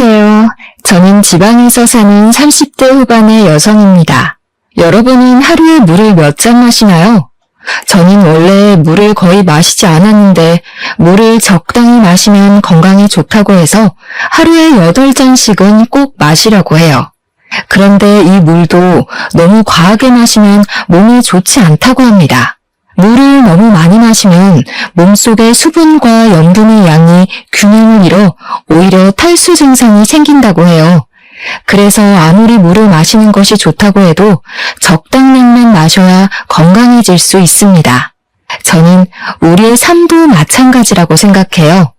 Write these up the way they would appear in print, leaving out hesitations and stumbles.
안녕하세요. 저는 지방에서 사는 30대 후반의 여성입니다. 여러분은 하루에 물을 몇 잔 마시나요? 저는 원래 물을 거의 마시지 않았는데 물을 적당히 마시면 건강에 좋다고 해서 하루에 8잔씩은 꼭 마시려고 해요. 그런데 이 물도 너무 과하게 마시면 몸에 좋지 않다고 합니다. 물을 너무 많이 마시면 몸속의 수분과 염분의 양이 균형을 잃어 오히려 탈수 증상이 생긴다고 해요. 그래서 아무리 물을 마시는 것이 좋다고 해도 적당량만 마셔야 건강해질 수 있습니다. 저는 우리의 삶도 마찬가지라고 생각해요.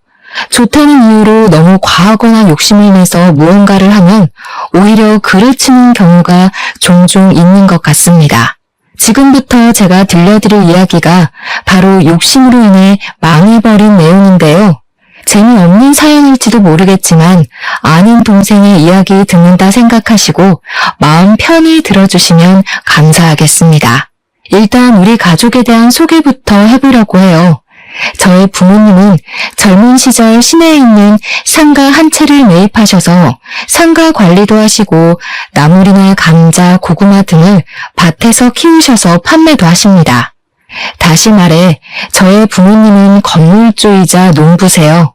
좋다는 이유로 너무 과하거나 욕심을 내서 무언가를 하면 오히려 그르치는 경우가 종종 있는 것 같습니다. 지금부터 제가 들려드릴 이야기가 바로 욕심으로 인해 망해버린 내용인데요. 재미없는 사연일지도 모르겠지만 아는 동생의 이야기 듣는다 생각하시고 마음 편히 들어주시면 감사하겠습니다. 일단 우리 가족에 대한 소개부터 해보려고 해요. 저의 부모님은 젊은 시절 시내에 있는 상가 한 채를 매입하셔서 상가 관리도 하시고 나물이나 감자, 고구마 등을 밭에서 키우셔서 판매도 하십니다. 다시 말해 저의 부모님은 건물주이자 농부세요.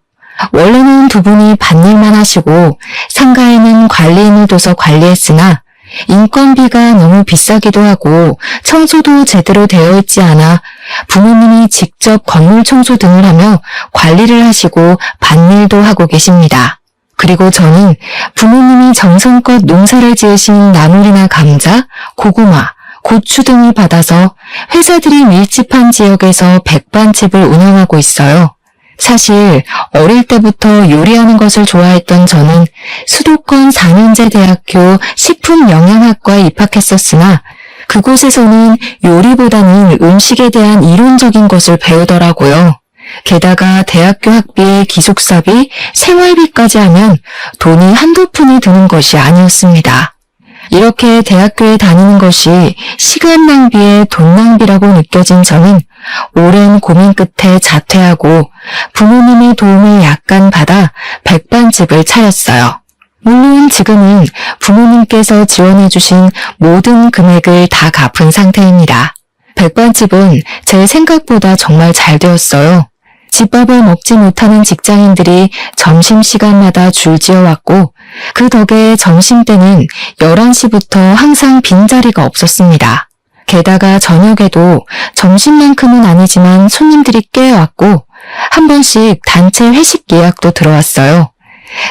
원래는 두 분이 밭일만 하시고 상가에는 관리인을 둬서 관리했으나 인건비가 너무 비싸기도 하고 청소도 제대로 되어 있지 않아 부모님이 직접 건물 청소 등을 하며 관리를 하시고 밭일도 하고 계십니다. 그리고 저는 부모님이 정성껏 농사를 지으신 나물이나 감자, 고구마, 고추 등을 받아서 회사들이 밀집한 지역에서 백반집을 운영하고 있어요. 사실 어릴 때부터 요리하는 것을 좋아했던 저는 수도권 4년제 대학교 식품영양학과에 입학했었으나 그곳에서는 요리보다는 음식에 대한 이론적인 것을 배우더라고요. 게다가 대학교 학비에 기숙사비, 생활비까지 하면 돈이 한두 푼이 드는 것이 아니었습니다. 이렇게 대학교에 다니는 것이 시간 낭비에 돈 낭비라고 느껴진 저는 오랜 고민 끝에 자퇴하고 부모님의 도움을 약간 받아 백반집을 차렸어요. 물론 지금은 부모님께서 지원해주신 모든 금액을 다 갚은 상태입니다. 백반집은 제 생각보다 정말 잘 되었어요. 집밥을 먹지 못하는 직장인들이 점심시간마다 줄지어왔고 그 덕에 점심때는 11시부터 항상 빈자리가 없었습니다. 게다가 저녁에도 점심만큼은 아니지만 손님들이 꽤 왔고 한 번씩 단체 회식 예약도 들어왔어요.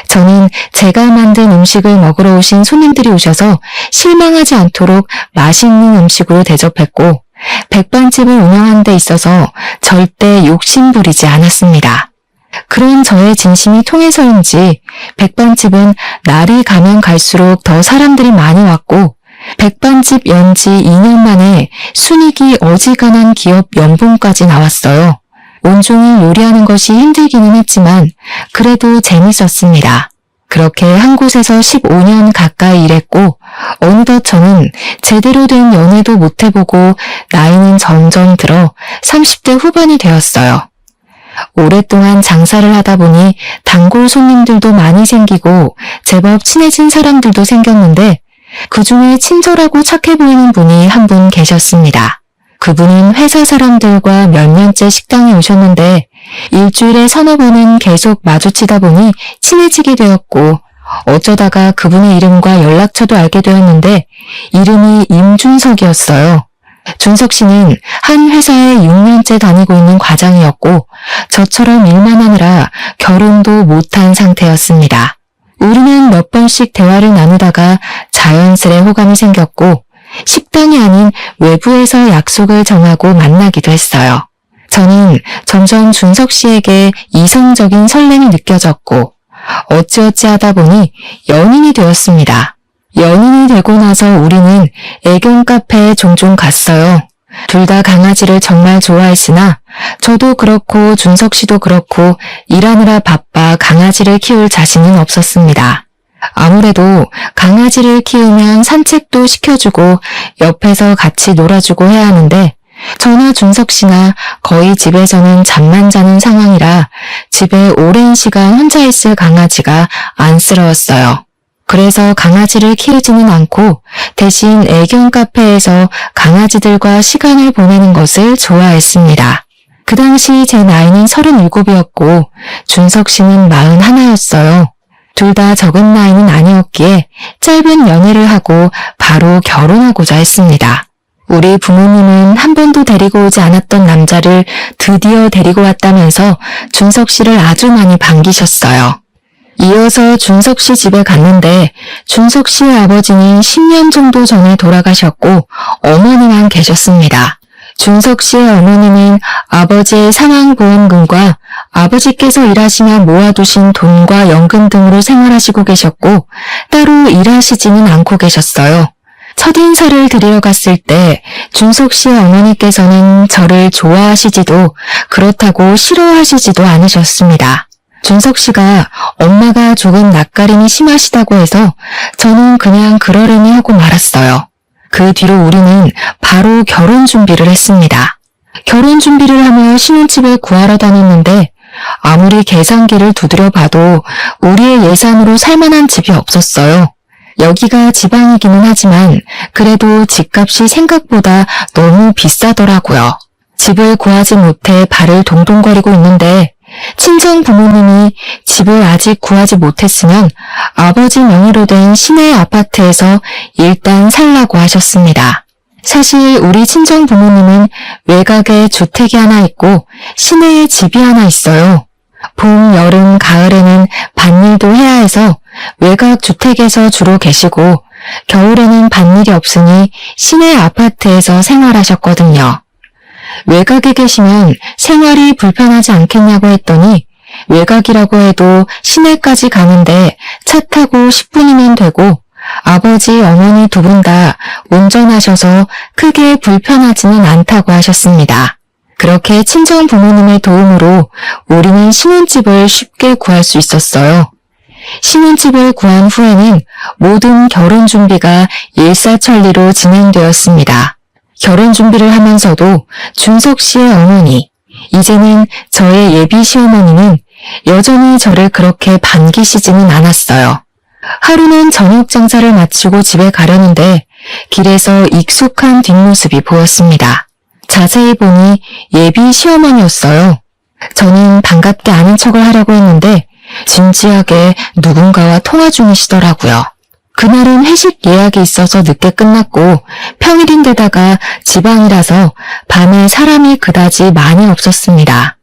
저는 제가 만든 음식을 먹으러 오신 손님들이 오셔서 실망하지 않도록 맛있는 음식으로 대접했고 백반집을 운영하는 데 있어서 절대 욕심 부리지 않았습니다. 그런 저의 진심이 통해서인지 백반집은 날이 가면 갈수록 더 사람들이 많이 왔고 백반집 연지 2년 만에 순이익이 어지간한 기업 연봉까지 나왔어요. 온종일 요리하는 것이 힘들기는 했지만 그래도 재밌었습니다. 그렇게 한 곳에서 15년 가까이 일했고 어느덧 저는 제대로 된 연애도 못 해보고 나이는 점점 들어 30대 후반이 되었어요. 오랫동안 장사를 하다 보니 단골 손님들도 많이 생기고 제법 친해진 사람들도 생겼는데 그중에 친절하고 착해 보이는 분이 한 분 계셨습니다. 그분은 회사 사람들과 몇 년째 식당에 오셨는데 일주일에 서너 번은 계속 마주치다 보니 친해지게 되었고 어쩌다가 그분의 이름과 연락처도 알게 되었는데 이름이 임준석이었어요. 준석 씨는 한 회사에 6년째 다니고 있는 과장이었고 저처럼 일만 하느라 결혼도 못한 상태였습니다. 우리는 몇 번씩 대화를 나누다가 자연스레 호감이 생겼고 식당이 아닌 외부에서 약속을 정하고 만나기도 했어요. 저는 점점 준석 씨에게 이성적인 설렘이 느껴졌고 어찌어찌 하다 보니 연인이 되었습니다. 연인이 되고 나서 우리는 애견 카페에 종종 갔어요. 둘 다 강아지를 정말 좋아했으나 저도 그렇고 준석 씨도 그렇고 일하느라 바빠 강아지를 키울 자신은 없었습니다. 아무래도 강아지를 키우면 산책도 시켜주고 옆에서 같이 놀아주고 해야 하는데 저나 준석 씨나 거의 집에서는 잠만 자는 상황이라 집에 오랜 시간 혼자 있을 강아지가 안쓰러웠어요. 그래서 강아지를 키우지는 않고 대신 애견 카페에서 강아지들과 시간을 보내는 것을 좋아했습니다. 그 당시 제 나이는 37이었고 준석 씨는 41였어요. 둘 다 적은 나이는 아니었기에 짧은 연애를 하고 바로 결혼하고자 했습니다. 우리 부모님은 한 번도 데리고 오지 않았던 남자를 드디어 데리고 왔다면서 준석 씨를 아주 많이 반기셨어요. 이어서 준석 씨 집에 갔는데 준석 씨의 아버지는 10년 정도 전에 돌아가셨고 어머니만 계셨습니다. 준석 씨의 어머니는 아버지의 사망보험금과 아버지께서 일하시며 모아두신 돈과 연금 등으로 생활하시고 계셨고 따로 일하시지는 않고 계셨어요. 첫인사를 드리러 갔을 때 준석 씨의 어머니께서는 저를 좋아하시지도 그렇다고 싫어하시지도 않으셨습니다. 준석 씨가 엄마가 조금 낯가림이 심하시다고 해서 저는 그냥 그러려니 하고 말았어요. 그 뒤로 우리는 바로 결혼 준비를 했습니다. 결혼 준비를 하며 신혼집을 구하러 다녔는데 아무리 계산기를 두드려 봐도 우리의 예산으로 살만한 집이 없었어요. 여기가 지방이기는 하지만 그래도 집값이 생각보다 너무 비싸더라고요. 집을 구하지 못해 발을 동동거리고 있는데 친정 부모님이 집을 아직 구하지 못했으면 아버지 명의로 된 시내 아파트에서 일단 살라고 하셨습니다. 사실 우리 친정 부모님은 외곽에 주택이 하나 있고 시내에 집이 하나 있어요. 봄, 여름, 가을에는 밭일도 해야 해서 외곽 주택에서 주로 계시고 겨울에는 밭일이 없으니 시내 아파트에서 생활하셨거든요. 외곽에 계시면 생활이 불편하지 않겠냐고 했더니 외곽이라고 해도 시내까지 가는데 차 타고 10분이면 되고 아버지, 어머니 두 분 다 운전하셔서 크게 불편하지는 않다고 하셨습니다. 그렇게 친정 부모님의 도움으로 우리는 신혼집을 쉽게 구할 수 있었어요. 신혼집을 구한 후에는 모든 결혼 준비가 일사천리로 진행되었습니다. 결혼 준비를 하면서도 준석 씨의 어머니, 이제는 저의 예비 시어머니는 여전히 저를 그렇게 반기시지는 않았어요. 하루는 저녁 장사를 마치고 집에 가려는데 길에서 익숙한 뒷모습이 보였습니다. 자세히 보니 예비 시어머니였어요. 저는 반갑게 아는 척을 하려고 했는데 진지하게 누군가와 통화 중이시더라고요. 그날은 회식 예약이 있어서 늦게 끝났고 평일인데다가 지방이라서 밤에 사람이 그다지 많이 없었습니다.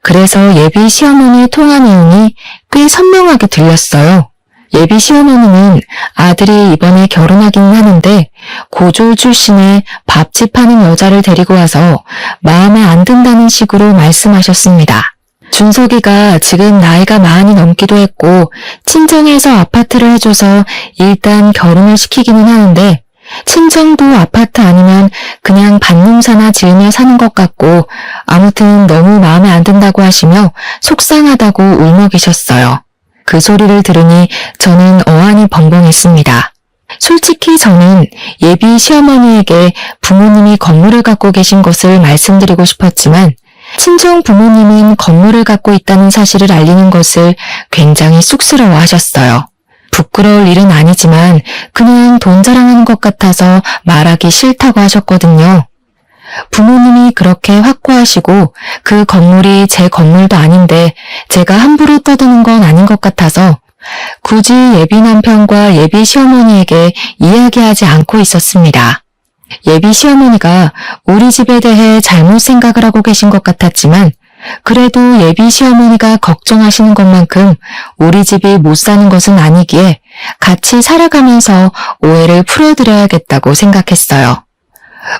그래서 예비 시어머니 통화 내용이 꽤 선명하게 들렸어요. 예비 시어머니는 아들이 이번에 결혼하기는 하는데 고졸 출신의 밥집 하는 여자를 데리고 와서 마음에 안 든다는 식으로 말씀하셨습니다. 준석이가 지금 나이가 40이 넘기도 했고 친정에서 아파트를 해줘서 일단 결혼을 시키기는 하는데 친정도 아파트 아니면 그냥 밭농사나 지으며 사는 것 같고 아무튼 너무 마음에 안 든다고 하시며 속상하다고 울먹이셨어요. 그 소리를 들으니 저는 어안이 벙벙했습니다. 솔직히 저는 예비 시어머니에게 부모님이 건물을 갖고 계신 것을 말씀드리고 싶었지만 친정 부모님은 건물을 갖고 있다는 사실을 알리는 것을 굉장히 쑥스러워하셨어요. 부끄러울 일은 아니지만 그냥 돈 자랑하는 것 같아서 말하기 싫다고 하셨거든요. 부모님이 그렇게 확고하시고 그 건물이 제 건물도 아닌데 제가 함부로 떠드는 건 아닌 것 같아서 굳이 예비 남편과 예비 시어머니에게 이야기하지 않고 있었습니다. 예비 시어머니가 우리 집에 대해 잘못 생각을 하고 계신 것 같았지만 그래도 예비 시어머니가 걱정하시는 것만큼 우리 집이 못 사는 것은 아니기에 같이 살아가면서 오해를 풀어드려야겠다고 생각했어요.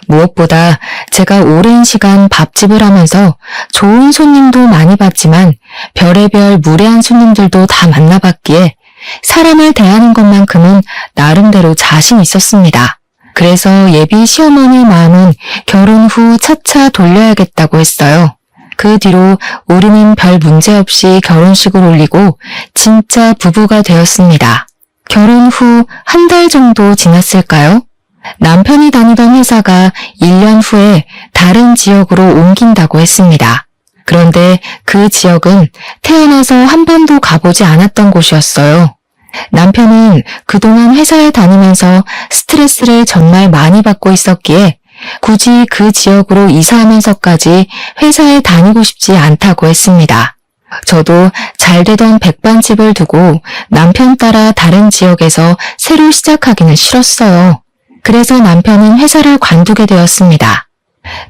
무엇보다 제가 오랜 시간 밥집을 하면서 좋은 손님도 많이 봤지만 별의별 무례한 손님들도 다 만나봤기에 사람을 대하는 것만큼은 나름대로 자신 있었습니다. 그래서 예비 시어머니 마음은 결혼 후 차차 돌려야겠다고 했어요. 그 뒤로 우리는 별 문제 없이 결혼식을 올리고 진짜 부부가 되었습니다. 결혼 후 한 달 정도 지났을까요? 남편이 다니던 회사가 1년 후에 다른 지역으로 옮긴다고 했습니다. 그런데 그 지역은 태어나서 한 번도 가보지 않았던 곳이었어요. 남편은 그동안 회사에 다니면서 스트레스를 정말 많이 받고 있었기에 굳이 그 지역으로 이사하면서까지 회사에 다니고 싶지 않다고 했습니다. 저도 잘 되던 백반집을 두고 남편 따라 다른 지역에서 새로 시작하기는 싫었어요. 그래서 남편은 회사를 관두게 되었습니다.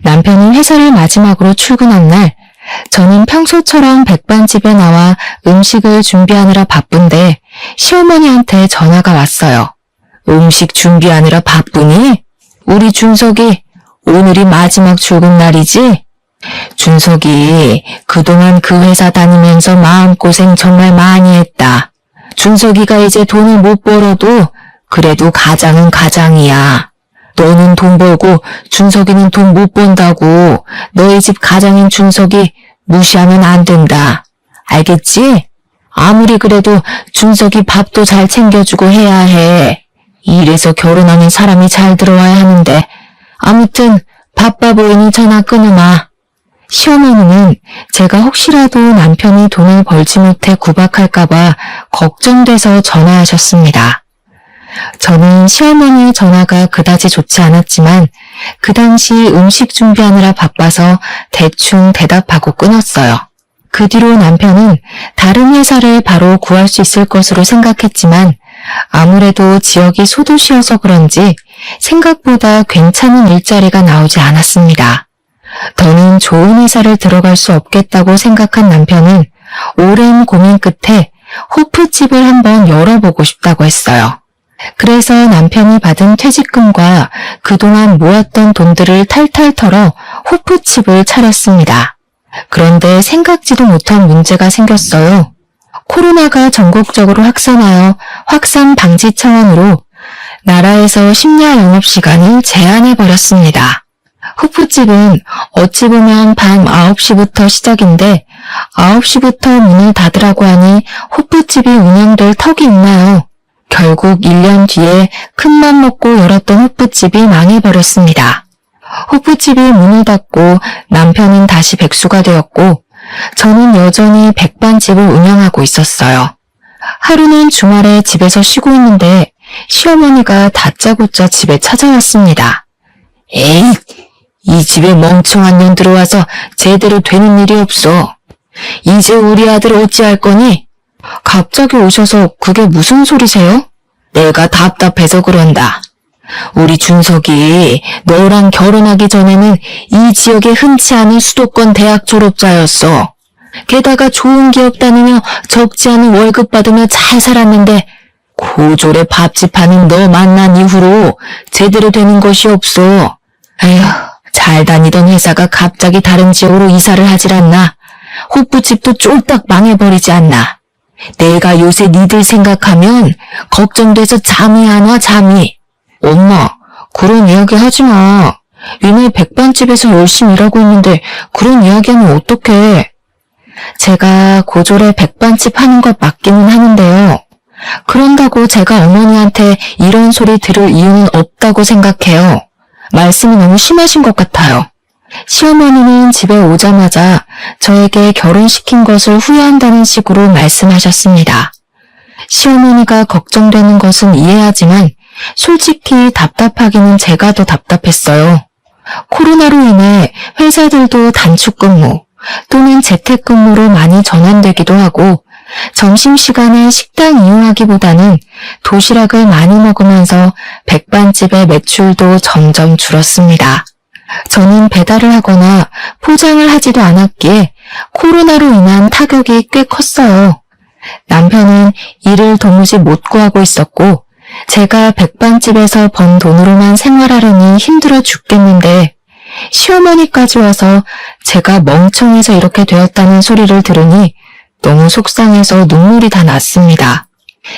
남편이 회사를 마지막으로 출근한 날, 저는 평소처럼 백반집에 나와 음식을 준비하느라 바쁜데 시어머니한테 전화가 왔어요. 음식 준비하느라 바쁘니? 우리 준석이 오늘이 마지막 출근 날이지? 준석이 그동안 그 회사 다니면서 마음고생 정말 많이 했다. 준석이가 이제 돈을 못 벌어도 그래도 가장은 가장이야. 너는 돈 벌고 준석이는 돈 못 번다고 너희 집 가장인 준석이 무시하면 안 된다. 알겠지? 아무리 그래도 준석이 밥도 잘 챙겨주고 해야 해. 이래서 결혼하는 사람이 잘 들어와야 하는데 아무튼 바빠 보이니 전화 끊으마. 시어머니는 제가 혹시라도 남편이 돈을 벌지 못해 구박할까봐 걱정돼서 전화하셨습니다. 저는 시어머니의 전화가 그다지 좋지 않았지만 그 당시 음식 준비하느라 바빠서 대충 대답하고 끊었어요. 그 뒤로 남편은 다른 회사를 바로 구할 수 있을 것으로 생각했지만 아무래도 지역이 소도시여서 그런지 생각보다 괜찮은 일자리가 나오지 않았습니다. 더는 좋은 회사를 들어갈 수 없겠다고 생각한 남편은 오랜 고민 끝에 호프집을 한번 열어보고 싶다고 했어요. 그래서 남편이 받은 퇴직금과 그동안 모았던 돈들을 탈탈 털어 호프집을 차렸습니다. 그런데 생각지도 못한 문제가 생겼어요. 코로나가 전국적으로 확산하여 확산 방지 차원으로 나라에서 심야 영업시간을 제한해버렸습니다. 호프집은 어찌 보면 밤 9시부터 시작인데 9시부터 문을 닫으라고 하니 호프집이 운영될 턱이 있나요? 결국 1년 뒤에 큰맘 먹고 열었던 호프집이 망해버렸습니다. 호프집이 문을 닫고 남편은 다시 백수가 되었고 저는 여전히 백반집을 운영하고 있었어요. 하루는 주말에 집에서 쉬고 있는데 시어머니가 다짜고짜 집에 찾아왔습니다. 에이, 이 집에 멍청한 년 들어와서 제대로 되는 일이 없어. 이제 우리 아들 어찌할 거니? 갑자기 오셔서 그게 무슨 소리세요? 내가 답답해서 그런다. 우리 준석이 너랑 결혼하기 전에는 이 지역에 흔치 않은 수도권 대학 졸업자였어. 게다가 좋은 기업 다니며 적지 않은 월급 받으며 잘 살았는데 고졸에 밥집 하는 너 만난 이후로 제대로 되는 것이 없어. 에휴, 잘 다니던 회사가 갑자기 다른 지역으로 이사를 하질 않나. 호프집도 쫄딱 망해버리지 않나. 내가 요새 니들 생각하면 걱정돼서 잠이 안 와, 잠이. 엄마, 그런 이야기 하지 마. 니네 백반집에서 열심히 일하고 있는데 그런 이야기하면 어떡해. 제가 고졸에 백반집 하는 것 맞기는 하는데요. 그런다고 제가 어머니한테 이런 소리 들을 이유는 없다고 생각해요. 말씀이 너무 심하신 것 같아요. 시어머니는 집에 오자마자 저에게 결혼시킨 것을 후회한다는 식으로 말씀하셨습니다. 시어머니가 걱정되는 것은 이해하지만 솔직히 답답하기는 제가 더 답답했어요. 코로나로 인해 회사들도 단축근무 또는 재택근무로 많이 전환되기도 하고 점심시간에 식당 이용하기보다는 도시락을 많이 먹으면서 백반집의 매출도 점점 줄었습니다. 저는 배달을 하거나 포장을 하지도 않았기에 코로나로 인한 타격이 꽤 컸어요. 남편은 일을 도무지 못 구하고 있었고 제가 백반집에서 번 돈으로만 생활하려니 힘들어 죽겠는데 시어머니까지 와서 제가 멍청해서 이렇게 되었다는 소리를 들으니 너무 속상해서 눈물이 다 났습니다.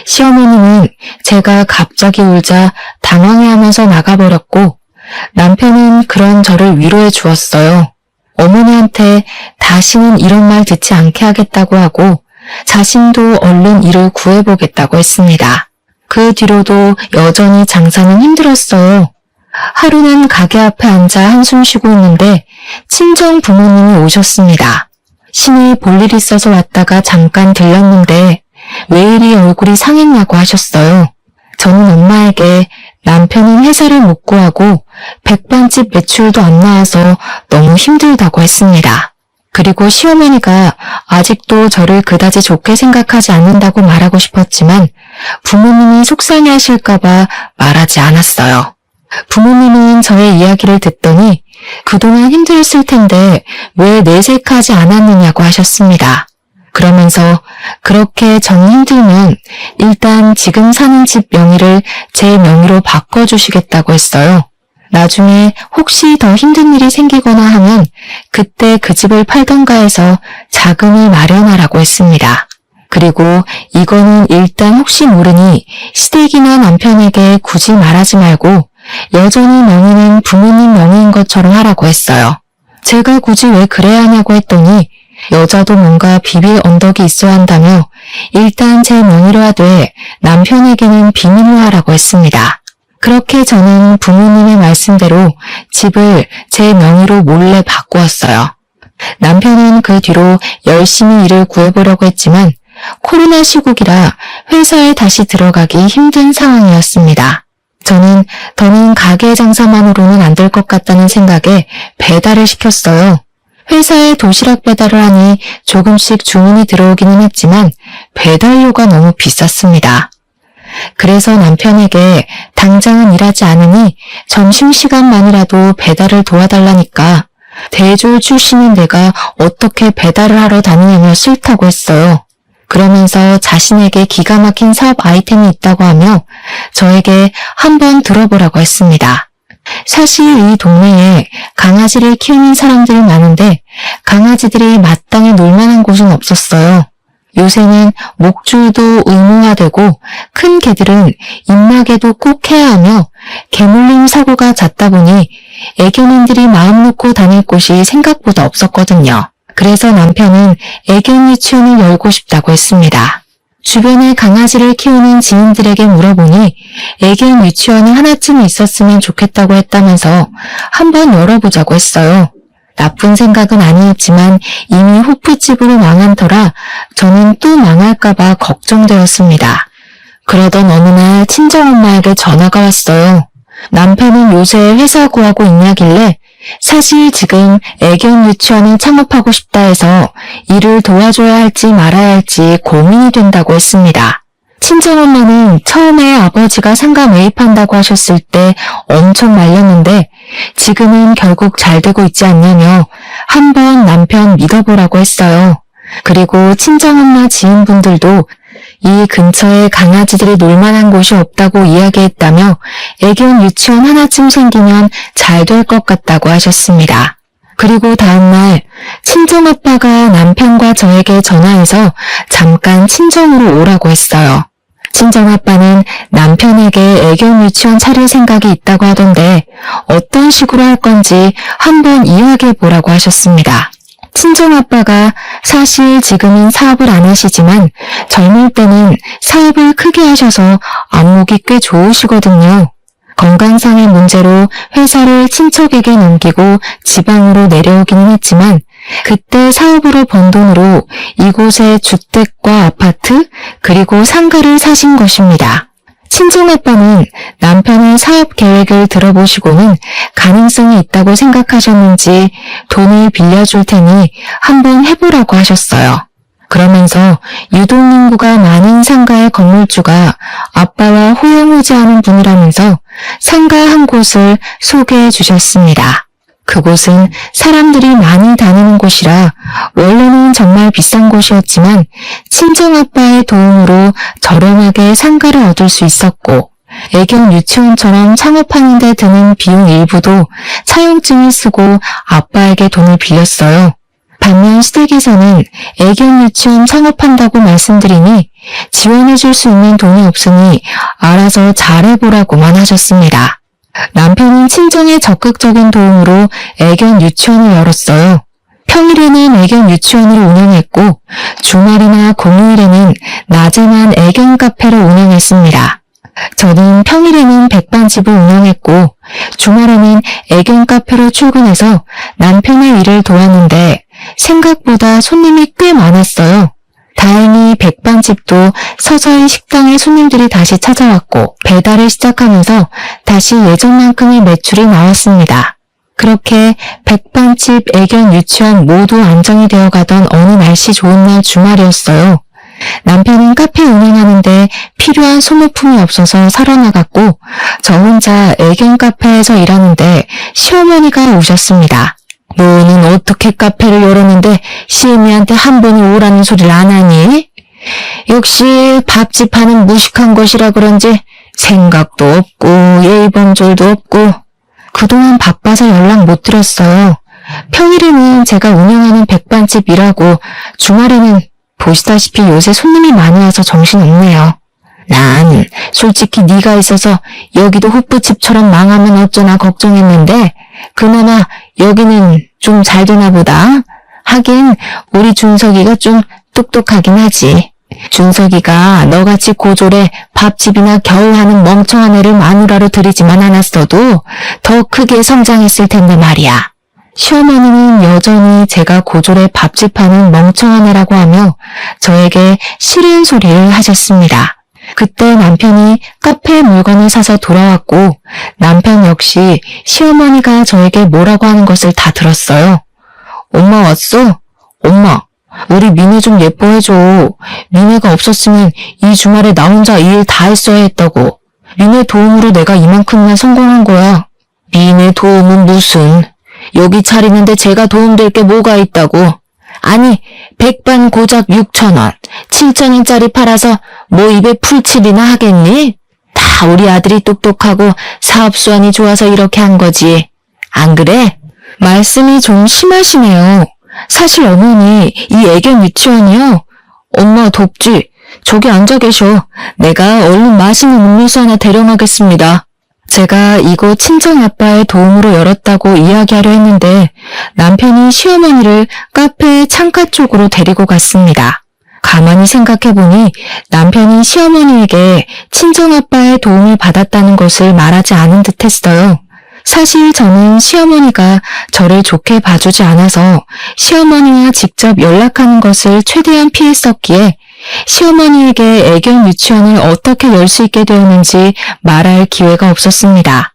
시어머니는 제가 갑자기 울자 당황해하면서 나가버렸고 남편은 그런 저를 위로해 주었어요. 어머니한테 다시는 이런 말 듣지 않게 하겠다고 하고 자신도 얼른 일을 구해보겠다고 했습니다. 그 뒤로도 여전히 장사는 힘들었어요. 하루는 가게 앞에 앉아 한숨 쉬고 있는데 친정 부모님이 오셨습니다. 신이 볼 일 있어서 왔다가 잠깐 들렀는데 왜 이리 얼굴이 상했냐고 하셨어요. 저는 엄마에게 남편은 회사를 못 구하고 백반집 매출도 안 나와서 너무 힘들다고 했습니다. 그리고 시어머니가 아직도 저를 그다지 좋게 생각하지 않는다고 말하고 싶었지만 부모님이 속상해하실까봐 말하지 않았어요. 부모님은 저의 이야기를 듣더니 그동안 힘들었을 텐데 왜 내색하지 않았느냐고 하셨습니다. 그러면서 그렇게 정 힘들면 일단 지금 사는 집 명의를 제 명의로 바꿔주시겠다고 했어요. 나중에 혹시 더 힘든 일이 생기거나 하면 그때 그 집을 팔던가 해서 자금을 마련하라고 했습니다. 그리고 이거는 일단 혹시 모르니 시댁이나 남편에게 굳이 말하지 말고 여전히 명의는 부모님 명의인 것처럼 하라고 했어요. 제가 굳이 왜 그래야 하냐고 했더니 여자도 뭔가 비빌 언덕이 있어야 한다며 일단 제 명의로 하되 남편에게는 비밀로 하라고 했습니다. 그렇게 저는 부모님의 말씀대로 집을 제 명의로 몰래 바꾸었어요. 남편은 그 뒤로 열심히 일을 구해보려고 했지만 코로나 시국이라 회사에 다시 들어가기 힘든 상황이었습니다. 저는 더는 가게 장사만으로는 안 될 것 같다는 생각에 배달을 시켰어요. 회사에 도시락 배달을 하니 조금씩 주문이 들어오기는 했지만 배달료가 너무 비쌌습니다. 그래서 남편에게 당장은 일하지 않으니 점심시간만이라도 배달을 도와달라니까 대졸 출신인 내가 어떻게 배달을 하러 다니냐며 싫다고 했어요. 그러면서 자신에게 기가 막힌 사업 아이템이 있다고 하며 저에게 한번 들어보라고 했습니다. 사실 이 동네에 강아지를 키우는 사람들이 많은데 강아지들이 마땅히 놀만한 곳은 없었어요. 요새는 목줄도 의무화되고 큰 개들은 입마개도 꼭 해야 하며 개물림 사고가 잦다 보니 애견인들이 마음 놓고 다닐 곳이 생각보다 없었거든요. 그래서 남편은 애견 유치원을 열고 싶다고 했습니다. 주변에 강아지를 키우는 지인들에게 물어보니 애견 유치원이 하나쯤 있었으면 좋겠다고 했다면서 한번 열어보자고 했어요. 나쁜 생각은 아니었지만 이미 호프집으로 망한 터라 저는 또 망할까봐 걱정되었습니다. 그러던 어느 날 친정엄마에게 전화가 왔어요. 남편은 요새 회사 구하고 있냐길래 사실 지금 애견 유치원을 창업하고 싶다 해서 일을 도와줘야 할지 말아야 할지 고민이 된다고 했습니다. 친정엄마는 처음에 아버지가 상가 매입한다고 하셨을 때 엄청 말렸는데 지금은 결국 잘 되고 있지 않냐며 한번 남편 믿어보라고 했어요. 그리고 친정엄마 지인분들도 이 근처에 강아지들이 놀만한 곳이 없다고 이야기했다며 애견 유치원 하나쯤 생기면 잘 될 것 같다고 하셨습니다. 그리고 다음날 친정아빠가 남편과 저에게 전화해서 잠깐 친정으로 오라고 했어요. 친정아빠는 남편에게 애견 유치원 차릴 생각이 있다고 하던데 어떤 식으로 할 건지 한번 이야기해 보라고 하셨습니다. 친정아빠가 사실 지금은 사업을 안 하시지만 젊을 때는 사업을 크게 하셔서 안목이 꽤 좋으시거든요. 건강상의 문제로 회사를 친척에게 넘기고 지방으로 내려오기는 했지만 그때 사업으로 번 돈으로 이곳에 주택과 아파트 그리고 상가를 사신 것입니다. 친정아빠는 남편의 사업 계획을 들어보시고는 가능성이 있다고 생각하셨는지 돈을 빌려줄 테니 한번 해보라고 하셨어요. 그러면서 유동인구가 많은 상가의 건물주가 아빠와 호영호재하는 분이라면서 상가 한 곳을 소개해 주셨습니다. 그곳은 사람들이 많이 다니는 곳이라 원래는 정말 비싼 곳이었지만 친정아빠의 도움으로 저렴하게 상가를 얻을 수 있었고 애견 유치원처럼 창업하는 데 드는 비용 일부도 차용증을 쓰고 아빠에게 돈을 빌렸어요. 반면 시댁에서는 애견 유치원 창업한다고 말씀드리니 지원해줄 수 있는 돈이 없으니 알아서 잘해보라고만 하셨습니다. 남편은 친정의 적극적인 도움으로 애견 유치원을 열었어요. 평일에는 애견 유치원을 운영했고 주말이나 공휴일에는 낮에만 애견 카페를 운영했습니다. 저는 평일에는 백반집을 운영했고 주말에는 애견 카페로 출근해서 남편의 일을 도왔는데 생각보다 손님이 꽤 많았어요. 다행히 백반집도 서서히 식당에 손님들이 다시 찾아왔고 배달을 시작하면서 다시 예전만큼의 매출이 나왔습니다. 그렇게 백반집, 애견, 유치원 모두 안정이 되어가던 어느 날씨 좋은 날 주말이었어요. 남편은 카페 운영하는데 필요한 소모품이 없어서 사러 나갔고 저 혼자 애견 카페에서 일하는데 시어머니가 오셨습니다. 너는 어떻게 카페를 열었는데 시애미한테 한 번이 오라는 소리를 안 하니? 역시 밥집 하는 무식한 것이라 그런지 생각도 없고 예의범절도 없고 그동안 바빠서 연락 못 드렸어요. 평일에는 제가 운영하는 백반집 일하고 주말에는 보시다시피 요새 손님이 많이 와서 정신없네요. 난 솔직히 네가 있어서 여기도 호프집처럼 망하면 어쩌나 걱정했는데 그나마 여기는 좀 잘 되나 보다. 하긴 우리 준석이가 좀 똑똑하긴 하지. 준석이가 너같이 고졸에 밥집이나 겨우 하는 멍청한 애를 마누라로 들이지만 않았어도 더 크게 성장했을 텐데 말이야. 시어머니는 여전히 제가 고졸에 밥집 하는 멍청한 애라고 하며 저에게 싫은 소리를 하셨습니다. 그때 남편이 카페 물건을 사서 돌아왔고 남편 역시 시어머니가 저에게 뭐라고 하는 것을 다 들었어요. 엄마 왔어? 엄마, 우리 미네 좀 예뻐해줘. 미네가 없었으면 이 주말에 나 혼자 이 일 다 했어야 했다고. 미네 도움으로 내가 이만큼이나 성공한 거야. 미네 도움은 무슨? 여기 차리는데 제가 도움될 게 뭐가 있다고. 아니, 백반 고작 6,000원, 7,000원짜리 팔아서 뭐 입에 풀칠이나 하겠니? 다 우리 아들이 똑똑하고 사업 수완이 좋아서 이렇게 한 거지. 안 그래? 말씀이 좀 심하시네요. 사실 어머니, 이 애견 유치원이요. 엄마 덥지? 저기 앉아 계셔. 내가 얼른 맛있는 음료수 하나 대령하겠습니다. 제가 이곳 친정아빠의 도움으로 열었다고 이야기하려 했는데 남편이 시어머니를 카페 창가 쪽으로 데리고 갔습니다. 가만히 생각해보니 남편이 시어머니에게 친정아빠의 도움을 받았다는 것을 말하지 않은 듯 했어요. 사실 저는 시어머니가 저를 좋게 봐주지 않아서 시어머니와 직접 연락하는 것을 최대한 피했었기에 시어머니에게 애견 유치원을 어떻게 열 수 있게 되었는지 말할 기회가 없었습니다.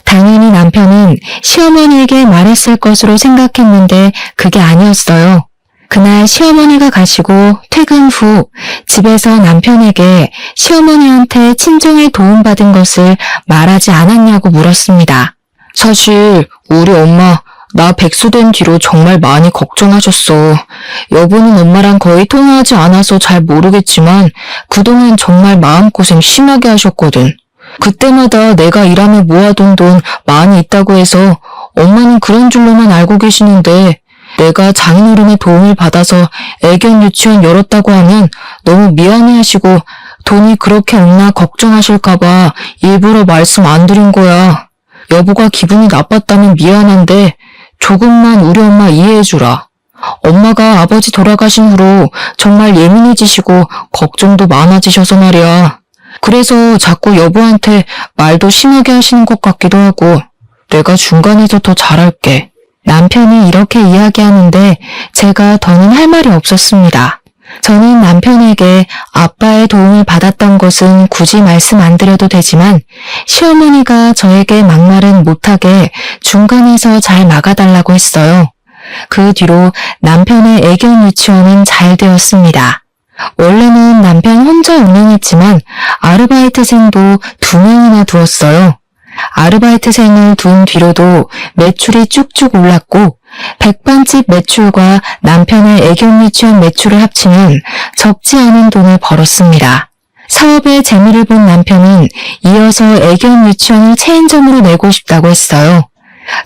당연히 남편은 시어머니에게 말했을 것으로 생각했는데 그게 아니었어요. 그날 시어머니가 가시고 퇴근 후 집에서 남편에게 시어머니한테 친정에 도움받은 것을 말하지 않았냐고 물었습니다. 사실 우리 엄마 나 백수된 뒤로 정말 많이 걱정하셨어. 여보는 엄마랑 거의 통화하지 않아서 잘 모르겠지만 그동안 정말 마음고생 심하게 하셨거든. 그때마다 내가 일하며 모아둔 돈 많이 있다고 해서 엄마는 그런 줄로만 알고 계시는데 내가 장인어른의 도움을 받아서 애견 유치원 열었다고 하면 너무 미안해하시고 돈이 그렇게 없나 걱정하실까봐 일부러 말씀 안 드린 거야. 여보가 기분이 나빴다면 미안한데 조금만 우리 엄마 이해해주라. 엄마가 아버지 돌아가신 후로 정말 예민해지시고 걱정도 많아지셔서 말이야. 그래서 자꾸 여보한테 말도 심하게 하시는 것 같기도 하고 내가 중간에서 더 잘할게. 남편이 이렇게 이야기하는데 제가 더는 할 말이 없었습니다. 저는 남편에게 아빠의 도움을 받았던 것은 굳이 말씀 안 드려도 되지만 시어머니가 저에게 막말은 못하게 중간에서 잘 막아달라고 했어요. 그 뒤로 남편의 애견 유치원은 잘 되었습니다. 원래는 남편 혼자 운영했지만 아르바이트생도 2명이나 두었어요. 아르바이트생을 둔 뒤로도 매출이 쭉쭉 올랐고 백반집 매출과 남편의 애견 유치원 매출을 합치면 적지 않은 돈을 벌었습니다. 사업에 재미를 본 남편은 이어서 애견 유치원을 체인점으로 내고 싶다고 했어요.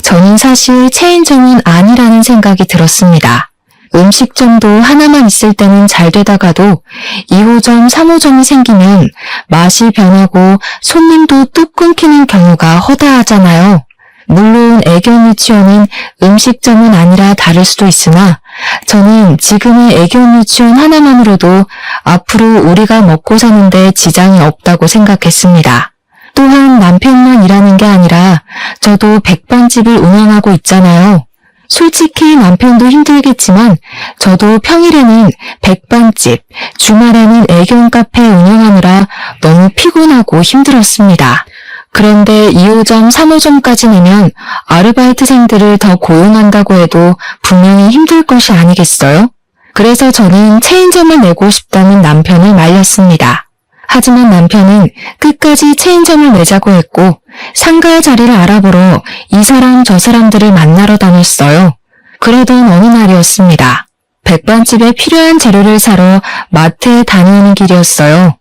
저는 사실 체인점은 아니라는 생각이 들었습니다. 음식점도 하나만 있을 때는 잘 되다가도 2호점, 3호점이 생기면 맛이 변하고 손님도 뚝 끊기는 경우가 허다하잖아요. 물론 애견 유치원은 음식점은 아니라 다를 수도 있으나 저는 지금의 애견 유치원 하나만으로도 앞으로 우리가 먹고 사는데 지장이 없다고 생각했습니다. 또한 남편만 일하는 게 아니라 저도 백반집을 운영하고 있잖아요. 솔직히 남편도 힘들겠지만 저도 평일에는 백반집, 주말에는 애견 카페 운영하느라 너무 피곤하고 힘들었습니다. 그런데 2호점, 3호점까지 내면 아르바이트생들을 더 고용한다고 해도 분명히 힘들 것이 아니겠어요? 그래서 저는 체인점을 내고 싶다는 남편을 말렸습니다. 하지만 남편은 끝까지 체인점을 내자고 했고 상가 자리를 알아보러 이 사람 저 사람들을 만나러 다녔어요. 그러던 어느 날이었습니다. 백반집에 필요한 재료를 사러 마트에 다니는 길이었어요.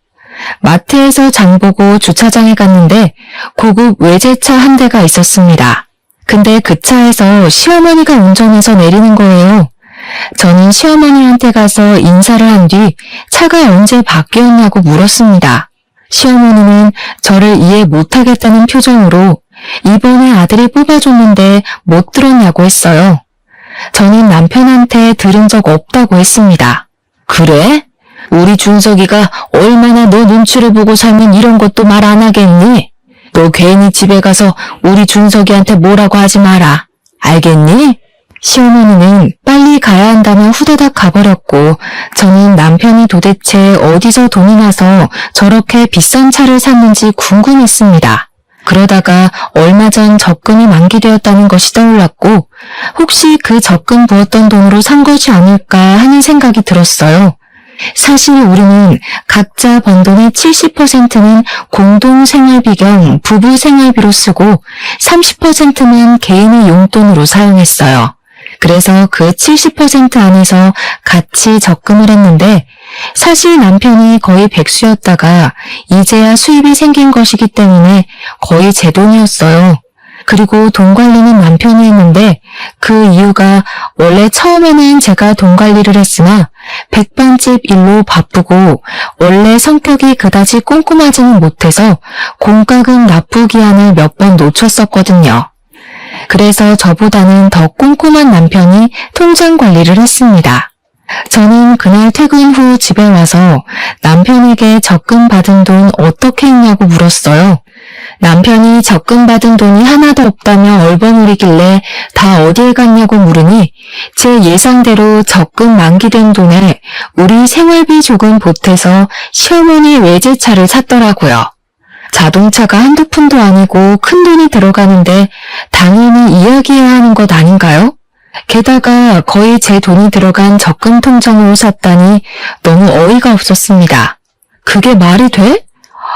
마트에서 장보고 주차장에 갔는데 고급 외제차 한 대가 있었습니다. 근데 그 차에서 시어머니가 운전해서 내리는 거예요. 저는 시어머니한테 가서 인사를 한 뒤 차가 언제 바뀌었냐고 물었습니다. 시어머니는 저를 이해 못하겠다는 표정으로 이번에 아들이 뽑아줬는데 못 들었냐고 했어요. 저는 남편한테 들은 적 없다고 했습니다. 그래? 우리 준석이가 얼마나 너 눈치를 보고 살면 이런 것도 말 안 하겠니? 너 괜히 집에 가서 우리 준석이한테 뭐라고 하지 마라. 알겠니? 시어머니는 빨리 가야 한다며 후다닥 가버렸고 저는 남편이 도대체 어디서 돈이 나서 저렇게 비싼 차를 샀는지 궁금했습니다. 그러다가 얼마 전 적금이 만기되었다는 것이 떠올랐고 혹시 그 적금 부었던 돈으로 산 것이 아닐까 하는 생각이 들었어요. 사실 우리는 각자 번 돈의 70%는 공동생활비 겸 부부생활비로 쓰고 30%는 개인의 용돈으로 사용했어요. 그래서 그 70% 안에서 같이 적금을 했는데 사실 남편이 거의 백수였다가 이제야 수입이 생긴 것이기 때문에 거의 제 돈이었어요. 그리고 돈 관리는 남편이 했는데 그 이유가 원래 처음에는 제가 돈 관리를 했으나 백반집 일로 바쁘고 원래 성격이 그다지 꼼꼼하지는 못해서 공과금 납부 기한을 몇 번 놓쳤었거든요. 그래서 저보다는 더 꼼꼼한 남편이 통장 관리를 했습니다. 저는 그날 퇴근 후 집에 와서 남편에게 적금 받은 돈 어떻게 했냐고 물었어요. 남편이 적금 받은 돈이 하나도 없다며 얼버무리길래 다 어디에 갔냐고 물으니 제 예상대로 적금 만기된 돈에 우리 생활비 조금 보태서 시어머니 외제차를 샀더라고요. 자동차가 한두 푼도 아니고 큰 돈이 들어가는데 당연히 이야기해야 하는 것 아닌가요? 게다가 거의 제 돈이 들어간 적금 통장으로 샀다니 너무 어이가 없었습니다. 그게 말이 돼?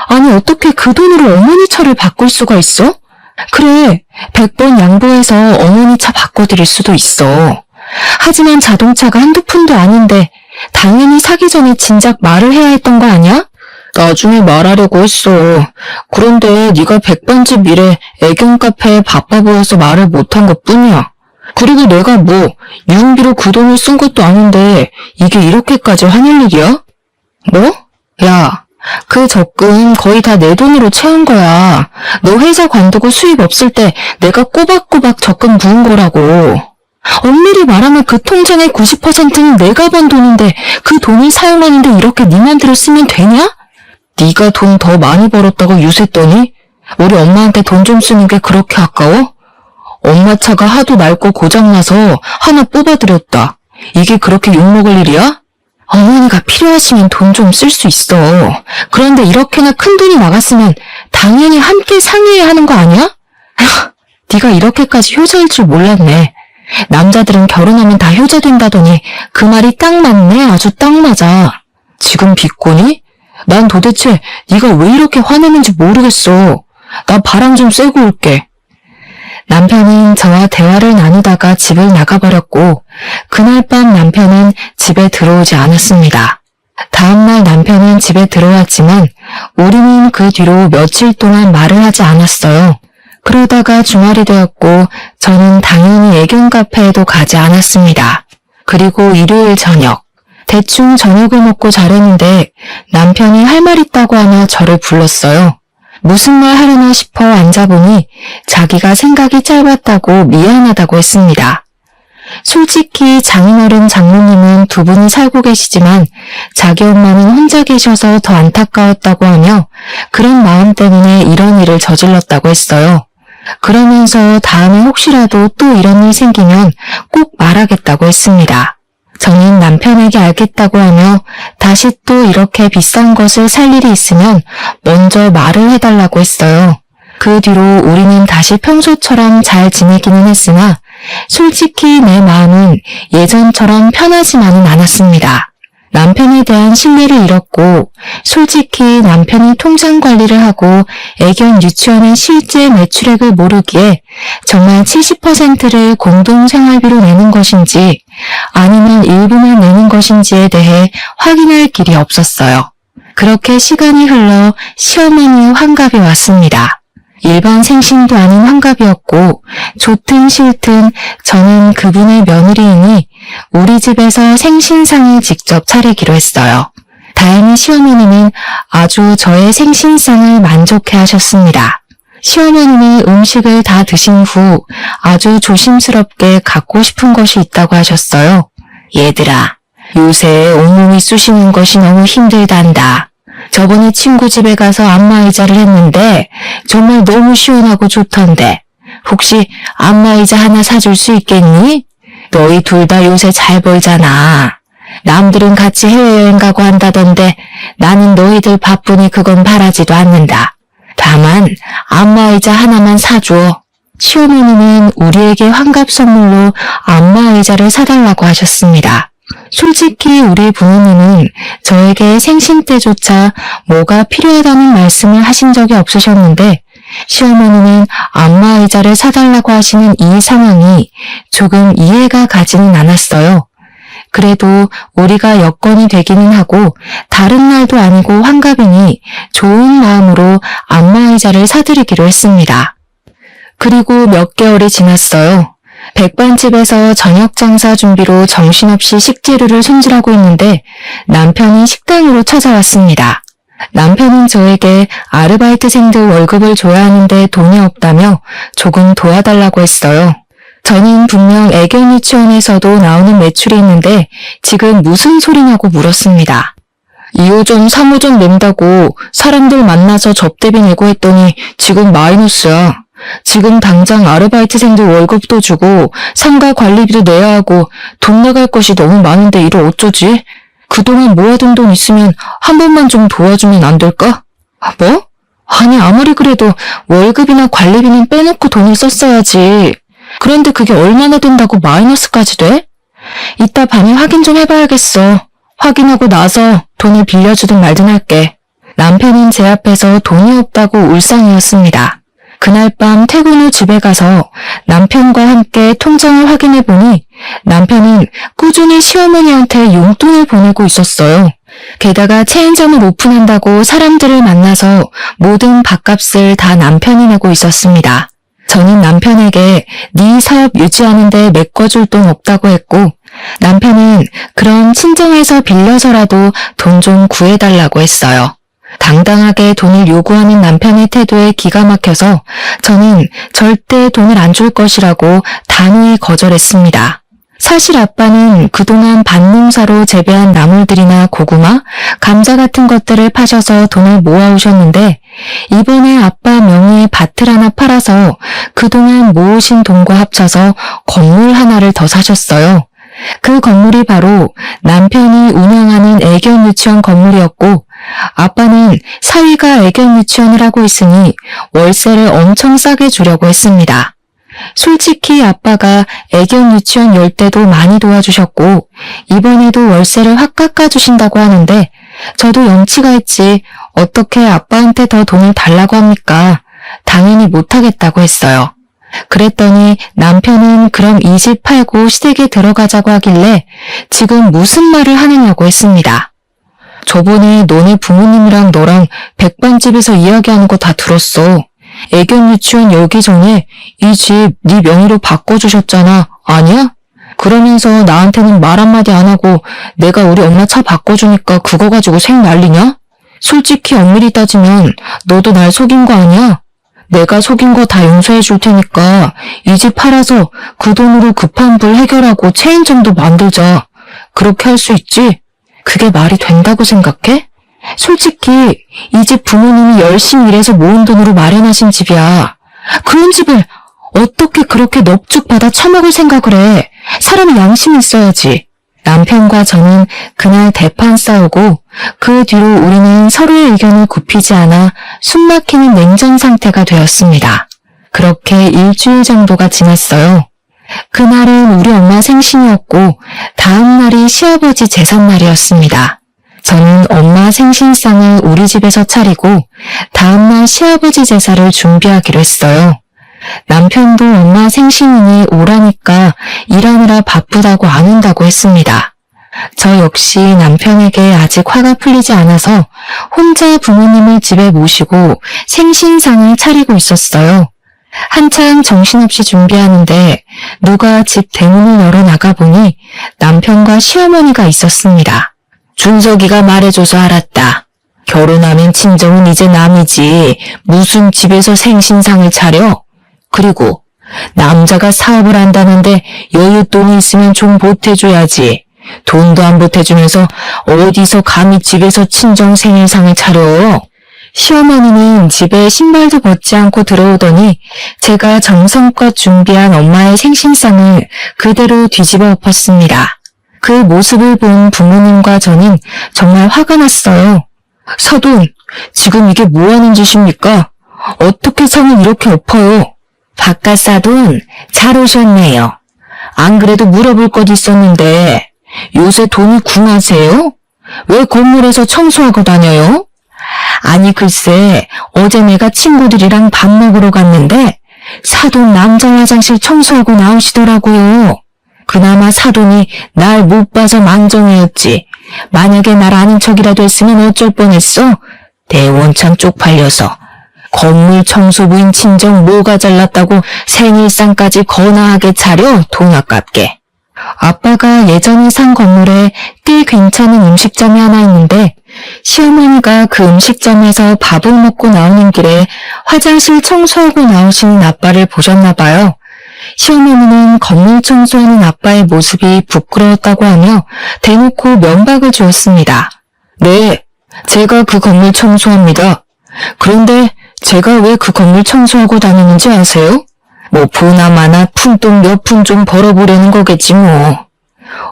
아니 어떻게 그 돈으로 어머니 차를 바꿀 수가 있어? 그래, 100번 양보해서 어머니 차 바꿔드릴 수도 있어. 하지만 자동차가 한두 푼도 아닌데 당연히 사기 전에 진작 말을 해야 했던 거 아니야? 나중에 말하려고 했어. 그런데 네가 백반집 일에 애견 카페에 바빠 보여서 말을 못한 것뿐이야. 그리고 내가 뭐 유흥비로 그 돈을 쓴 것도 아닌데 이게 이렇게까지 화낼 일이야? 뭐? 야, 그 적금 거의 다 내 돈으로 채운 거야. 너 회사 관두고 수입 없을 때 내가 꼬박꼬박 적금 부은 거라고. 엄밀히 말하면 그 통장의 90%는 내가 번 돈인데 그 돈을 사용하는데 이렇게 네 맘대로 쓰면 되냐? 네가 돈 더 많이 벌었다고 유세했더니 우리 엄마한테 돈 좀 쓰는 게 그렇게 아까워? 엄마 차가 하도 낡고 고장나서 하나 뽑아드렸다. 이게 그렇게 욕먹을 일이야? 어머니가 필요하시면 돈 좀 쓸 수 있어. 그런데 이렇게나 큰 돈이 나갔으면 당연히 함께 상의해야 하는 거 아니야? 네가 이렇게까지 효자일 줄 몰랐네. 남자들은 결혼하면 다 효자 된다더니 그 말이 딱 맞네. 아주 딱 맞아. 지금 비꼬니? 난 도대체 네가 왜 이렇게 화내는지 모르겠어. 나 바람 좀 쐬고 올게. 남편은 저와 대화를 나누다가 집을 나가버렸고 그날 밤 남편은 집에 들어오지 않았습니다. 다음날 남편은 집에 들어왔지만 우리는 그 뒤로 며칠 동안 말을 하지 않았어요. 그러다가 주말이 되었고 저는 당연히 애견 카페에도 가지 않았습니다. 그리고 일요일 저녁, 대충 저녁을 먹고 자려는데 남편이 할 말 있다고 하나 저를 불렀어요. 무슨 말 하려나 싶어 앉아보니 자기가 생각이 짧았다고 미안하다고 했습니다. 솔직히 장인어른 장모님은 두 분이 살고 계시지만 자기 엄마는 혼자 계셔서 더 안타까웠다고 하며 그런 마음 때문에 이런 일을 저질렀다고 했어요. 그러면서 다음에 혹시라도 또 이런 일 생기면 꼭 말하겠다고 했습니다. 저는 남편에게 알겠다고 하며 다시 또 이렇게 비싼 것을 살 일이 있으면 먼저 말을 해달라고 했어요. 그 뒤로 우리는 다시 평소처럼 잘 지내기는 했으나 솔직히 내 마음은 예전처럼 편하지만은 않았습니다. 남편에 대한 신뢰를 잃었고 솔직히 남편이 통장 관리를 하고 애견 유치원의 실제 매출액을 모르기에 정말 70%를 공동생활비로 내는 것인지 아니면 일부만 내는 것인지에 대해 확인할 길이 없었어요. 그렇게 시간이 흘러 시어머니의 환갑이 왔습니다. 일반 생신도 아닌 환갑이었고 좋든 싫든 저는 그분의 며느리이니 우리 집에서 생신상을 직접 차리기로 했어요. 다행히 시어머니는 아주 저의 생신상을 만족해 하셨습니다. 시어머니는 음식을 다 드신 후 아주 조심스럽게 갖고 싶은 것이 있다고 하셨어요. 얘들아, 요새 온몸이 쑤시는 것이 너무 힘들단다. 저번에 친구 집에 가서 안마의자를 했는데 정말 너무 시원하고 좋던데 혹시 안마의자 하나 사줄 수 있겠니? 너희 둘 다 요새 잘 벌잖아. 남들은 같이 해외여행 가고 한다던데 나는 너희들 바쁘니 그건 바라지도 않는다. 다만 안마의자 하나만 사줘. 시어머니는 우리에게 환갑 선물로 안마의자를 사달라고 하셨습니다. 솔직히 우리 부모님은 저에게 생신 때조차 뭐가 필요하다는 말씀을 하신 적이 없으셨는데 시어머니는 안마의자를 사달라고 하시는 이 상황이 조금 이해가 가지는 않았어요. 그래도 우리가 여건이 되기는 하고 다른 날도 아니고 환갑이니 좋은 마음으로 안마의자를 사드리기로 했습니다. 그리고 몇 개월이 지났어요. 백반집에서 저녁 장사 준비로 정신없이 식재료를 손질하고 있는데 남편이 식당으로 찾아왔습니다. 남편은 저에게 아르바이트생들 월급을 줘야 하는데 돈이 없다며 조금 도와달라고 했어요. 저는 분명 애견 유치원에서도 나오는 매출이 있는데 지금 무슨 소리냐고 물었습니다. 2호점, 3호점 낸다고 사람들 만나서 접대비 내고 했더니 지금 마이너스야. 지금 당장 아르바이트생들 월급도 주고 상가 관리비도 내야 하고 돈 나갈 것이 너무 많은데 이를 어쩌지? 그동안 모아둔 돈 있으면 한 번만 좀 도와주면 안 될까? 뭐? 아니 아무리 그래도 월급이나 관리비는 빼놓고 돈을 썼어야지. 그런데 그게 얼마나 된다고 마이너스까지 돼? 이따 밤에 확인 좀 해봐야겠어. 확인하고 나서 돈을 빌려주든 말든 할게. 남편은 제 앞에서 돈이 없다고 울상이었습니다. 그날 밤 퇴근 후 집에 가서 남편과 함께 통장을 확인해보니 남편은 꾸준히 시어머니한테 용돈을 보내고 있었어요. 게다가 체인점을 오픈한다고 사람들을 만나서 모든 밥값을 다 남편이 내고 있었습니다. 저는 남편에게 네 사업 유지하는데 메꿔줄 돈 없다고 했고 남편은 그럼 친정에서 빌려서라도 돈 좀 구해달라고 했어요. 당당하게 돈을 요구하는 남편의 태도에 기가 막혀서 저는 절대 돈을 안 줄 것이라고 단호히 거절했습니다. 사실 아빠는 그동안 밭농사로 재배한 나물들이나 고구마, 감자 같은 것들을 파셔서 돈을 모아오셨는데 이번에 아빠 명의의 밭을 하나 팔아서 그동안 모으신 돈과 합쳐서 건물 하나를 더 사셨어요. 그 건물이 바로 남편이 운영하는 애견 유치원 건물이었고 아빠는 사위가 애견 유치원을 하고 있으니 월세를 엄청 싸게 주려고 했습니다. 솔직히 아빠가 애견 유치원 열 때도 많이 도와주셨고 이번에도 월세를 확 깎아주신다고 하는데 저도 염치가 있지 어떻게 아빠한테 더 돈을 달라고 합니까? 당연히 못하겠다고 했어요. 그랬더니 남편은 그럼 이 집 팔고 시댁에 들어가자고 하길래 지금 무슨 말을 하느냐고 했습니다. 저번에 너네 부모님이랑 너랑 백반집에서 이야기하는 거 다 들었어. 애견 유치원 열기 전에 이 집 네 명의로 바꿔주셨잖아. 아니야? 그러면서 나한테는 말 한마디 안 하고 내가 우리 엄마 차 바꿔주니까 그거 가지고 생 난리냐? 솔직히 엄밀히 따지면 너도 날 속인 거 아니야? 내가 속인 거 다 용서해 줄 테니까 이 집 팔아서 그 돈으로 급한 불 해결하고 체인점도 만들자. 그렇게 할 수 있지? 그게 말이 된다고 생각해? 솔직히 이 집 부모님이 열심히 일해서 모은 돈으로 마련하신 집이야. 그런 집을 어떻게 그렇게 넙죽 받아 처먹을 생각을 해. 사람이 양심이 있어야지. 남편과 저는 그날 대판 싸우고 그 뒤로 우리는 서로의 의견을 굽히지 않아 숨막히는 냉전 상태가 되었습니다. 그렇게 일주일 정도가 지났어요. 그날은 우리 엄마 생신이었고 다음 날이 시아버지 제삿날이었습니다. 저는 엄마 생신상을 우리 집에서 차리고 다음날 시아버지 제사를 준비하기로 했어요. 남편도 엄마 생신이니 오라니까 일하느라 바쁘다고 안 온다고 했습니다. 저 역시 남편에게 아직 화가 풀리지 않아서 혼자 부모님을 집에 모시고 생신상을 차리고 있었어요. 한창 정신없이 준비하는데 누가 집 대문을 열어 나가보니 남편과 시어머니가 있었습니다. 준석이가 말해줘서 알았다. 결혼하면 친정은 이제 남이지 무슨 집에서 생신상을 차려? 그리고 남자가 사업을 한다는데 여윳돈이 있으면 좀 보태줘야지. 돈도 안 보태주면서 어디서 감히 집에서 친정 생일상을 차려? 시어머니는 집에 신발도 벗지 않고 들어오더니 제가 정성껏 준비한 엄마의 생신상을 그대로 뒤집어 엎었습니다. 그 모습을 본 부모님과 저는 정말 화가 났어요. 사돈, 지금 이게 뭐하는 짓입니까? 어떻게 상을 이렇게 엎어요? 바깥 사돈, 잘 오셨네요. 안 그래도 물어볼 것 있었는데 요새 돈이 궁하세요? 왜 건물에서 청소하고 다녀요? 아니 글쎄 어제 내가 친구들이랑 밥 먹으러 갔는데 사돈 남자 화장실 청소하고 나오시더라고요. 그나마 사돈이 날 못 봐서 망정이었지. 만약에 날 아는 척이라도 했으면 어쩔 뻔했어? 대원천 쪽팔려서. 건물 청소부인 친정 뭐가 잘났다고 생일상까지 거나하게 차려 돈 아깝게. 아빠가 예전에 산 건물에 꽤 괜찮은 음식점이 하나 있는데 시어머니가 그 음식점에서 밥을 먹고 나오는 길에 화장실 청소하고 나오시는 아빠를 보셨나 봐요. 시어머니는 건물 청소하는 아빠의 모습이 부끄러웠다고 하며 대놓고 면박을 주었습니다. 네, 제가 그 건물 청소합니다. 그런데 제가 왜 그 건물 청소하고 다니는지 아세요? 뭐 보나마나 푼돈 몇 푼 좀 벌어보려는 거겠지 뭐.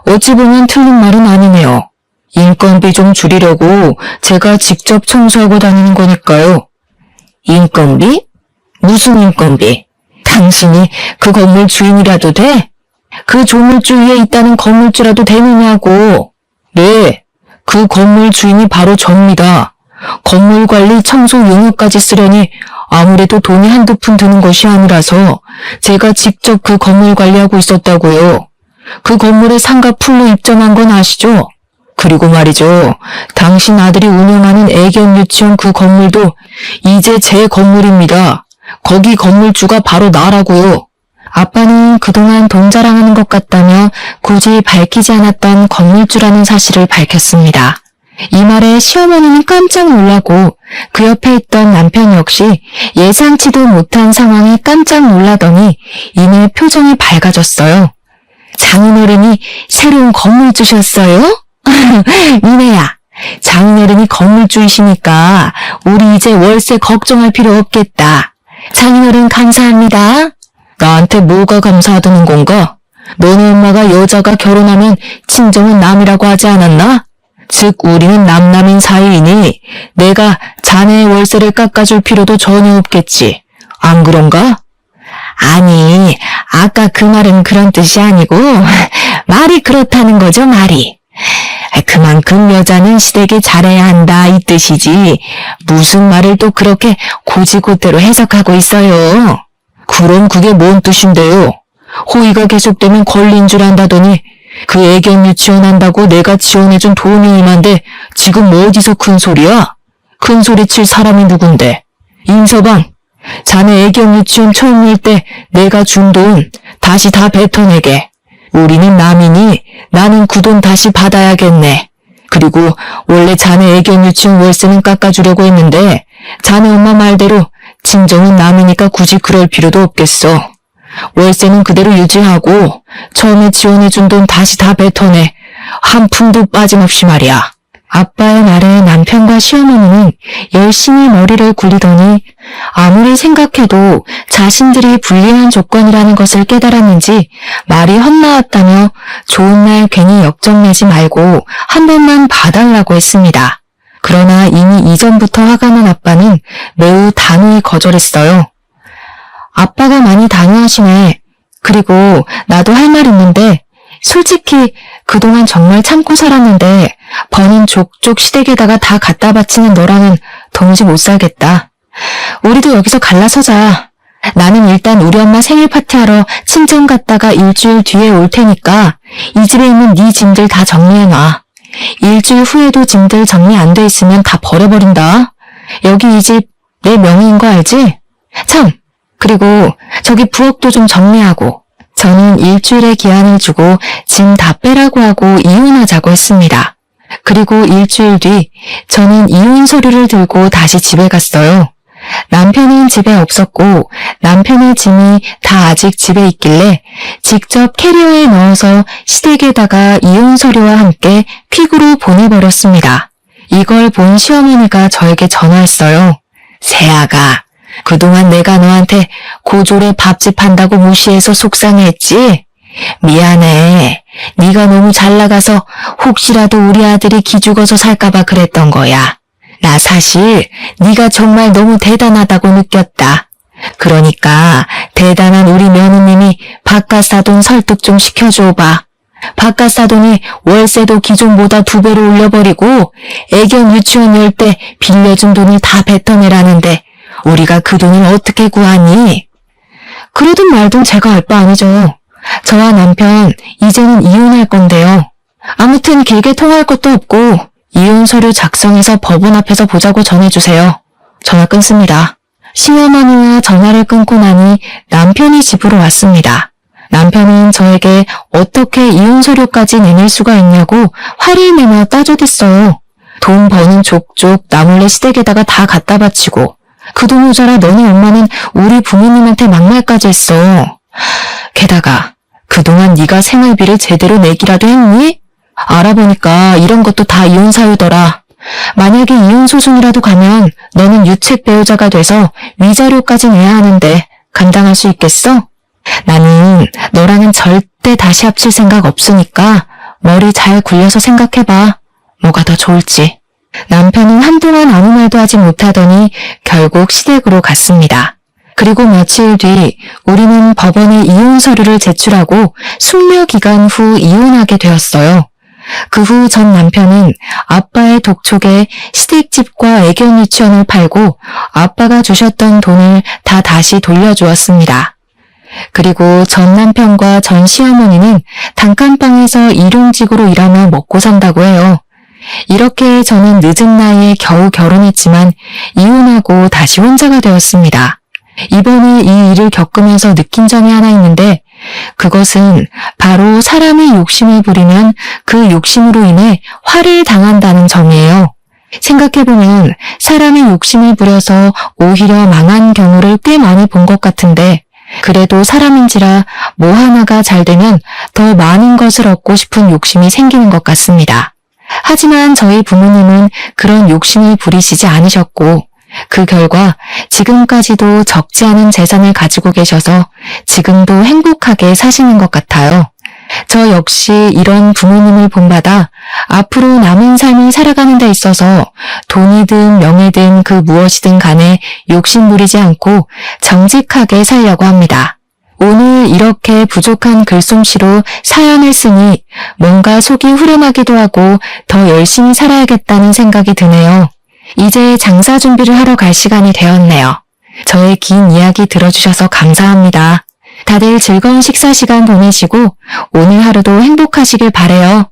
어찌 보면 틀린 말은 아니네요. 인건비 좀 줄이려고 제가 직접 청소하고 다니는 거니까요. 인건비? 무슨 인건비? 당신이 그 건물 주인이라도 돼? 그 조물주 위에 있다는 건물주라도 되느냐고. 네, 그 건물 주인이 바로 접니다. 건물 관리 청소 용역까지 쓰려니 아무래도 돈이 한두 푼 드는 것이 아니라서 제가 직접 그 건물 관리하고 있었다고요. 그 건물에 상가 풀로 입점한 건 아시죠? 그리고 말이죠. 당신 아들이 운영하는 애견 유치원 그 건물도 이제 제 건물입니다. 거기 건물주가 바로 나라고요. 아빠는 그동안 돈 자랑하는 것 같다며 굳이 밝히지 않았던 건물주라는 사실을 밝혔습니다. 이 말에 시어머니는 깜짝 놀라고 그 옆에 있던 남편 역시 예상치도 못한 상황에 깜짝 놀라더니 이내 표정이 밝아졌어요. 장인어른이 새로운 건물주셨어요? 미네야, 장인어른이 건물주이시니까 우리 이제 월세 걱정할 필요 없겠다. 장인어른 감사합니다. 나한테 뭐가 감사하다는 건가? 너네 엄마가 여자가 결혼하면 친정은 남이라고 하지 않았나? 즉 우리는 남남인 사이이니 내가 자네의 월세를 깎아줄 필요도 전혀 없겠지. 안 그런가? 아니, 아까 그 말은 그런 뜻이 아니고 말이 그렇다는 거죠, 말이. 그만큼 여자는 시댁에 잘해야 한다 이 뜻이지 무슨 말을 또 그렇게 고지고대로 해석하고 있어요. 그럼 그게 뭔 뜻인데요? 호의가 계속되면 권리인 줄 안다더니 그 애견 유치원 한다고 내가 지원해준 돈이 얼만데 지금 뭐 어디서 큰 소리야? 큰 소리 칠 사람이 누군데? 임서방, 자네 애견 유치원 처음 일 때 내가 준 돈 다시 다 뱉어내게. 우리는 남이니 나는 그 돈 다시 받아야겠네. 그리고 원래 자네 애견 유치원 월세는 깎아주려고 했는데 자네 엄마 말대로 친정은 남이니까 굳이 그럴 필요도 없겠어. 월세는 그대로 유지하고 처음에 지원해준 돈 다시 다 뱉어내. 한 푼도 빠짐없이 말이야. 아빠의 말에 남편과 시어머니는 열심히 머리를 굴리더니 아무리 생각해도 자신들이 불리한 조건이라는 것을 깨달았는지 말이 헛나왔다며 좋은 날 괜히 역정내지 말고 한 번만 봐달라고 했습니다. 그러나 이미 이전부터 화가 난 아빠는 매우 단호히 거절했어요. 아빠가 많이 단호하시네. 그리고 나도 할 말 있는데 솔직히 그동안 정말 참고 살았는데 버는 족족 시댁에다가 다 갖다 바치는 너랑은 도무지 못 살겠다. 우리도 여기서 갈라서자. 나는 일단 우리 엄마 생일 파티하러 친정 갔다가 일주일 뒤에 올 테니까 이 집에 있는 네 짐들 다 정리해놔. 일주일 후에도 짐들 정리 안 돼 있으면 다 버려버린다. 여기 이 집 내 명의인 거 알지? 참, 그리고 저기 부엌도 좀 정리하고. 저는 일주일의 기한을 주고 짐 다 빼라고 하고 이혼하자고 했습니다. 그리고 일주일 뒤 저는 이혼 서류를 들고 다시 집에 갔어요. 남편은 집에 없었고 남편의 짐이 다 아직 집에 있길래 직접 캐리어에 넣어서 시댁에다가 이혼 서류와 함께 퀵으로 보내버렸습니다. 이걸 본 시어머니가 저에게 전화했어요. 세아가, 그동안 내가 너한테 고졸에 밥집 한다고 무시해서 속상해했지? 미안해. 네가 너무 잘 나가서 혹시라도 우리 아들이 기죽어서 살까봐 그랬던 거야. 나 사실 네가 정말 너무 대단하다고 느꼈다. 그러니까 대단한 우리 며느님이 바깥사돈 설득 좀 시켜줘봐. 바깥사돈이 월세도 기존보다 2배로 올려버리고 애견 유치원 열 때 빌려준 돈을 다 뱉어내라는데 우리가 그 돈을 어떻게 구하니? 그러든 말든 제가 알 바 아니죠. 저와 남편 이제는 이혼할 건데요. 아무튼 길게 통화할 것도 없고 이혼 서류 작성해서 법원 앞에서 보자고 전해주세요. 전화 끊습니다. 시어머니와 전화를 끊고 나니 남편이 집으로 왔습니다. 남편은 저에게 어떻게 이혼 서류까지 내밀 수가 있냐고 화를 내며 따져댔어요. 돈 버는 족족 나 몰래 시댁에다가 다 갖다 바치고 그 돈 모자라 너네 엄마는 우리 부모님한테 막말까지 했어. 게다가 그동안 네가 생활비를 제대로 내기라도 했니? 알아보니까 이런 것도 다 이혼 사유더라. 만약에 이혼 소송이라도 가면 너는 유책 배우자가 돼서 위자료까지 내야 하는데 감당할 수 있겠어? 나는 너랑은 절대 다시 합칠 생각 없으니까 머리 잘 굴려서 생각해봐. 뭐가 더 좋을지. 남편은 한동안 아무 말도 하지 못하더니 결국 시댁으로 갔습니다. 그리고 며칠 뒤 우리는 법원에 이혼 서류를 제출하고 숙려 기간 후 이혼하게 되었어요. 그 후 전 남편은 아빠의 독촉에 시댁집과 애견 유치원을 팔고 아빠가 주셨던 돈을 다 다시 돌려주었습니다. 그리고 전 남편과 전 시어머니는 단칸방에서 일용직으로 일하며 먹고 산다고 해요. 이렇게 저는 늦은 나이에 겨우 결혼했지만 이혼하고 다시 혼자가 되었습니다. 이번에 이 일을 겪으면서 느낀 점이 하나 있는데 그것은 바로 사람이 욕심을 부리면 그 욕심으로 인해 화를 당한다는 점이에요. 생각해보면 사람이 욕심을 부려서 오히려 망한 경우를 꽤 많이 본 것 같은데 그래도 사람인지라 뭐 하나가 잘 되면 더 많은 것을 얻고 싶은 욕심이 생기는 것 같습니다. 하지만 저희 부모님은 그런 욕심을 부리시지 않으셨고 그 결과 지금까지도 적지 않은 재산을 가지고 계셔서 지금도 행복하게 사시는 것 같아요. 저 역시 이런 부모님을 본받아 앞으로 남은 삶을 살아가는 데 있어서 돈이든 명예든 그 무엇이든 간에 욕심 부리지 않고 정직하게 살려고 합니다. 오늘 이렇게 부족한 글솜씨로 사연을 쓰니 뭔가 속이 후련하기도 하고 더 열심히 살아야겠다는 생각이 드네요. 이제 장사 준비를 하러 갈 시간이 되었네요. 저의 긴 이야기 들어주셔서 감사합니다. 다들 즐거운 식사 시간 보내시고 오늘 하루도 행복하시길 바래요.